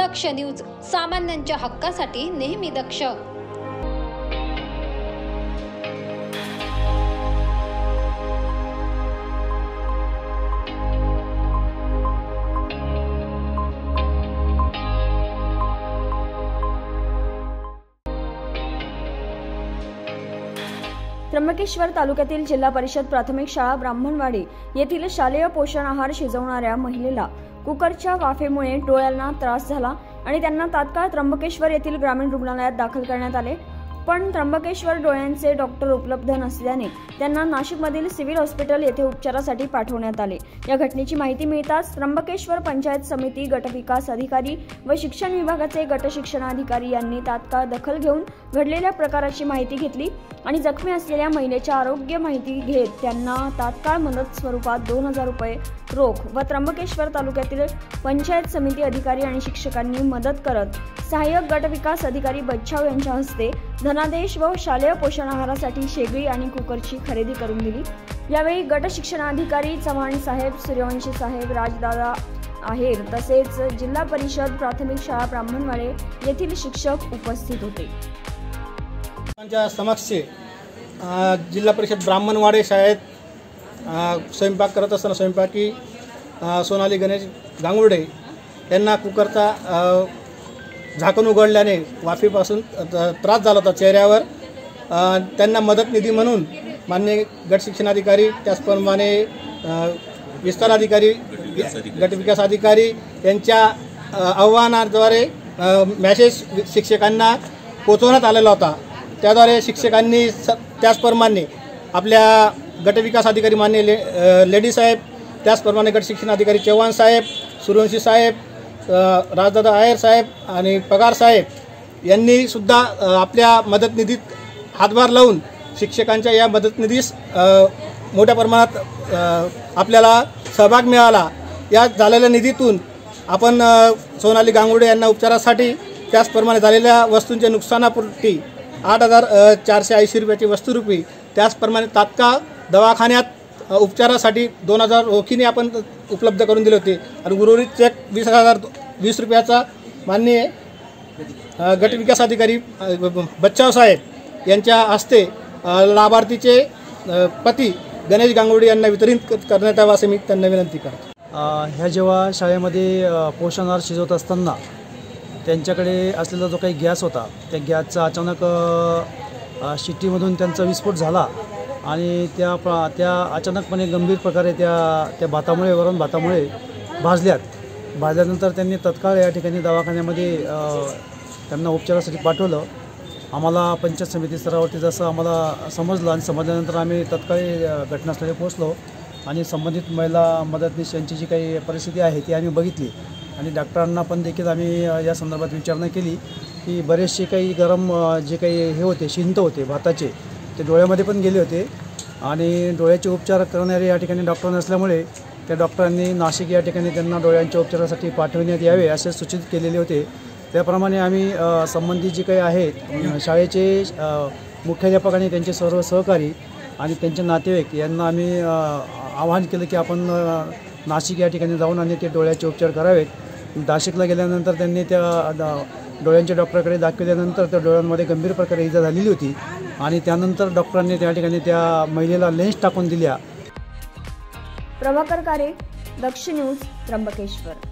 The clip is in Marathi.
दक्ष न्यूज, सामान्यांच्या हक्कासाठी नेहमी दक्ष। त्र्यंबकेश्वर तालुक्यातील जिल्हा परिषद प्राथमिक शाळा ब्राह्मणवाडी येथील शालेय पोषण आहार शिजवणाऱ्या महिलेला कुकरच्या वाफेमुळे डोळ्यांना त्रास झाला आणि त्यांना तात्काळ त्र्यंबकेश्वर येथील ग्रामीण रुग्णालयात दाखल करण्यात आले। पण त्र्यंबकेश्वर डोळ्यांचे डॉक्टर उपलब्ध नसल्याने त्यांना नाशिकमधील सिव्हिल हॉस्पिटल येथे उपचारासाठी पाठवण्यात आले। या घटनेची माहिती मिळताच त्र्यंबकेश्वर पंचायत समिती, गटविकास अधिकारी व शिक्षण विभागाचे गट शिक्षणाधिकारी यांनी तात्काळ दखल घेऊन घडलेल्या प्रकाराची माहिती घेतली आणि जखमी असलेल्या महिलेची आरोग्य माहिती घेत त्यांना तात्काळ मदत स्वरूपात 2000 रुपये रोख व त्र्यंबकेश्वर तालुक्यातील पंचायत समिती अधिकारी आणि शिक्षकांनी मदत करत सहाय्यक गट विकास अधिकारी बच्छाव यांच्या हस्ते धनादेश व शालेय पोषण आहारासाठी शेगडी आणि कुकरची खरेदी करून दिली। यावेळी गट शिक्षणाधिकारी चव्हाण साहेब, सूर्यवंशी साहेब, राजदादा आहेर तसेच जिल्हा परिषद प्राथमिक शाळा ब्राह्मणवाडे येथील शिक्षक उपस्थित होते। समक्ष जिल्हा परिषद ब्राह्मणवाडे शाळेत स्वयंपाक करत असताना स्वयंपाकी सोनाली गणेश गांगुर्डे यांना कुकरचा झाकण उघडल्याने वाफेपासून त्रास झाला होता चेहऱ्यावर। त्यांना मदत निधी म्हणून माननीय गट शिक्षणाधिकारी, त्याचप्रमाणे विस्तार अधिकारी, गट विकास अधिकारी यांच्या आव्हानाद्वारे मेसेज शिक्षकांना पोहोचवण्यात आलेला होता। त्याद्वारे शिक्षकांनी त्याचप्रमाणे आपल्या गट विकास अधिकारी माननीय लेडी साहेब, त्याचप्रमाणे गट शिक्षणाधिकारी चव्हाण साहेब, सूर्यवंशी साहेब, राजदादा आहेर साहेब आणि पगार साहेब यांनी सुद्धा आपल्या मदत निधीत हातभार लावून शिक्षकांच्या या मदत निधीस मोठ्या प्रमाणात आपल्याला सहभाग मिळाला। या झालेल्या निधीतून आपण सोनाली गांगुर्डे यांना उपचारासाठी, त्याचप्रमाणे झालेल्या वस्तूंच्या नुकसानापुरती 8480 रुपयाची वस्तुरूपी, त्याचप्रमाणे तात्काळ दवाखान्यात उपचारासाठी 2000 रोखीने आपण उपलब्ध करून दिले होते आणि उर्वरित चेक 20 रुपयाचा माननीय गट विकास अधिकारी बच्छाव साहेब यांच्या हस्ते लाभार्थीचे पती गणेश गांगुर्डे यांना वितरित करण्यात यावं असे मी त्यांना विनंती करतो। ह्या जेव्हा शाळेमध्ये पोषण आहार शिजवत असताना त्यांच्याकडे असलेला जो काही गॅस होता, त्या गॅसचा अचानक शिट्टीमधून त्यांचा विस्फोट झाला आणि त्या अचानकपणे गंभीर प्रकारे त्या भातामुळे, वरण भातामुळे भाजल्यानंतर त्यांनी तत्काळ या ठिकाणी दवाखान्यामध्ये त्यांना उपचारासाठी पाठवलं। आम्हाला पंचायत समिती स्तरावरती जसं आम्हाला समजलं आणि समजल्यानंतर आम्ही तत्काळ घटनास्थळी पोहोचलो आणि संबंधित महिला मदतनीस यांची जी काही परिस्थिती आहे ती आम्ही बघितली आणि डॉक्टरांना पण देखील आम्ही या संदर्भात विचारणा केली की बरेचसे काही गरम जे काही हे होते, शिंत होते भाताचे, ते डोळ्यामध्ये पण गेले होते आणि डोळ्याचे उपचार करणारे या ठिकाणी डॉक्टर नसल्यामुळे त्या डॉक्टरांनी नाशिक या ठिकाणी त्यांना डोळ्यांच्या उपचारासाठी पाठवण्यात यावे असे सूचित केलेले होते। त्याप्रमाणे आम्ही संबंधित जे काही आहेत शाळेचे मुख्याध्यापक आणि त्यांचे सर्व सहकारी आणि त्यांचे नातेवाईक यांना आम्ही आवाहन केलं की आपण नाशिक या ठिकाणी जाऊन आणि ते डोळ्याचे उपचार करावेत। नाशिकला गेल्यानंतर त्यांनी त्या डोळ्यांच्या डॉक्टरकडे दाखवल्यानंतर त्या डोळ्यांमध्ये गंभीर प्रकारे इजा झालेली होती आणि त्यानंतर डॉक्टरांनी त्या ठिकाणी त्या महिलेला लेन्स टाकून दिल्या। प्रभाकर कारे, दक्ष न्यूज, त्र्यंबकेश्वर।